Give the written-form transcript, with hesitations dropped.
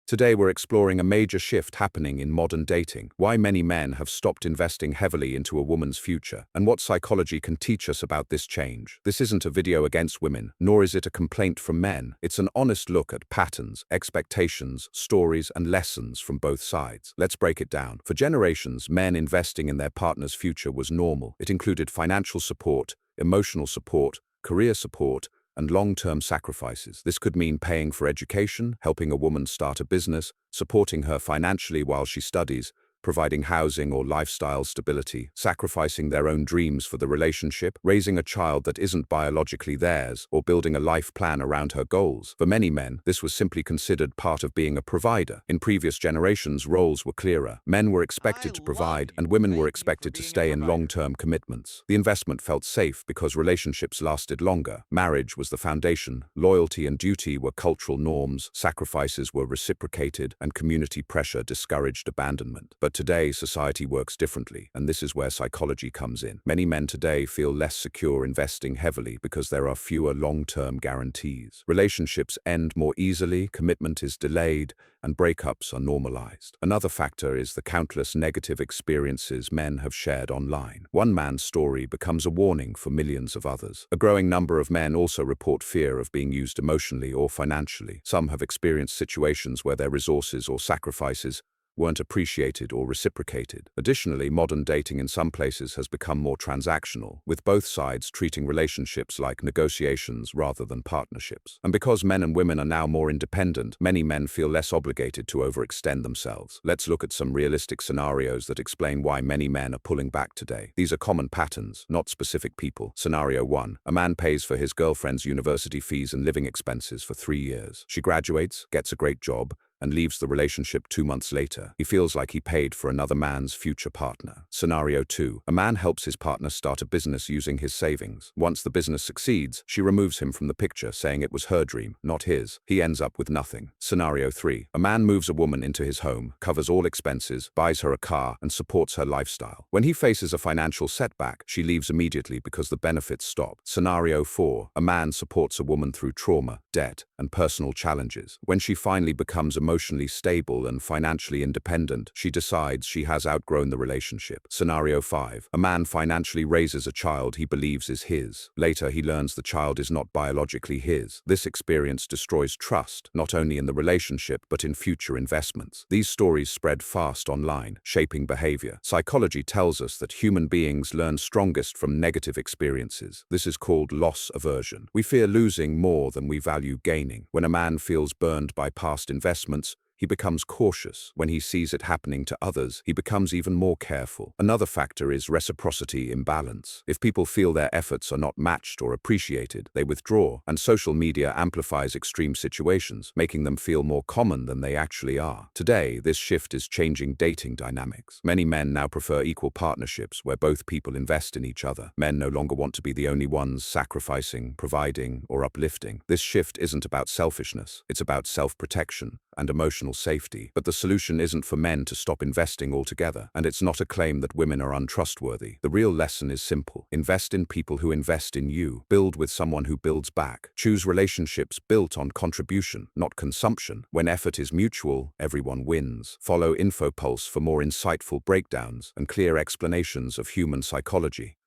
Today we're exploring a major shift happening in modern dating, why many men have stopped investing heavily into a woman's future, and what psychology can teach us about this change. This isn't a video against women, nor is it a complaint from men. It's an honest look at patterns, expectations, stories, and lessons from both sides. Let's break it down. For generations, men investing in their partner's future was normal. It included financial support, emotional support, career support, and long-term sacrifices. This could mean paying for education, helping a woman start a business, supporting her financially while she studies, providing housing or lifestyle stability, sacrificing their own dreams for the relationship, raising a child that isn't biologically theirs, or building a life plan around her goals. For many men, this was simply considered part of being a provider. In previous generations, roles were clearer. Men were expected to provide, and women were expected to stay in long-term commitments. The investment felt safe because relationships lasted longer. Marriage was the foundation. Loyalty and duty were cultural norms, sacrifices were reciprocated, and community pressure discouraged abandonment. But today, society works differently, and this is where psychology comes in. Many men today feel less secure investing heavily because there are fewer long-term guarantees. Relationships end more easily, commitment is delayed, and breakups are normalized. Another factor is the countless negative experiences men have shared online. One man's story becomes a warning for millions of others. A growing number of men also report fear of being used emotionally or financially. Some have experienced situations where their resources or sacrifices weren't appreciated or reciprocated. Additionally, modern dating in some places has become more transactional, with both sides treating relationships like negotiations rather than partnerships. And because men and women are now more independent, many men feel less obligated to overextend themselves. Let's look at some realistic scenarios that explain why many men are pulling back today. These are common patterns, not specific people. Scenario 1. A man pays for his girlfriend's university fees and living expenses for 3 years. She graduates, gets a great job, and leaves the relationship 2 months later. He feels like he paid for another man's future partner. Scenario 2. A man helps his partner start a business using his savings. Once the business succeeds, she removes him from the picture, saying it was her dream, not his. He ends up with nothing. Scenario 3. A man moves a woman into his home, covers all expenses, buys her a car, and supports her lifestyle. When he faces a financial setback, she leaves immediately because the benefits stop. Scenario 4. A man supports a woman through trauma, debt, and personal challenges. When she finally becomes emotionally stable and financially independent, she decides she has outgrown the relationship. Scenario 5. A man financially raises a child he believes is his. Later, he learns the child is not biologically his. This experience destroys trust, not only in the relationship, but in future investments. These stories spread fast online, shaping behavior. Psychology tells us that human beings learn strongest from negative experiences. This is called loss aversion. We fear losing more than we value gaining. When a man feels burned by past investments, he becomes cautious. When he sees it happening to others, he becomes even more careful. Another factor is reciprocity imbalance. If people feel their efforts are not matched or appreciated, they withdraw, and social media amplifies extreme situations, making them feel more common than they actually are. Today, this shift is changing dating dynamics. Many men now prefer equal partnerships where both people invest in each other. Men no longer want to be the only ones sacrificing, providing, or uplifting. This shift isn't about selfishness, it's about self-protection and emotional safety. But the solution isn't for men to stop investing altogether, and it's not a claim that women are untrustworthy. The real lesson is simple. Invest in people who invest in you. Build with someone who builds back. Choose relationships built on contribution, not consumption. When effort is mutual, everyone wins. Follow Infopulse for more insightful breakdowns and clear explanations of human psychology.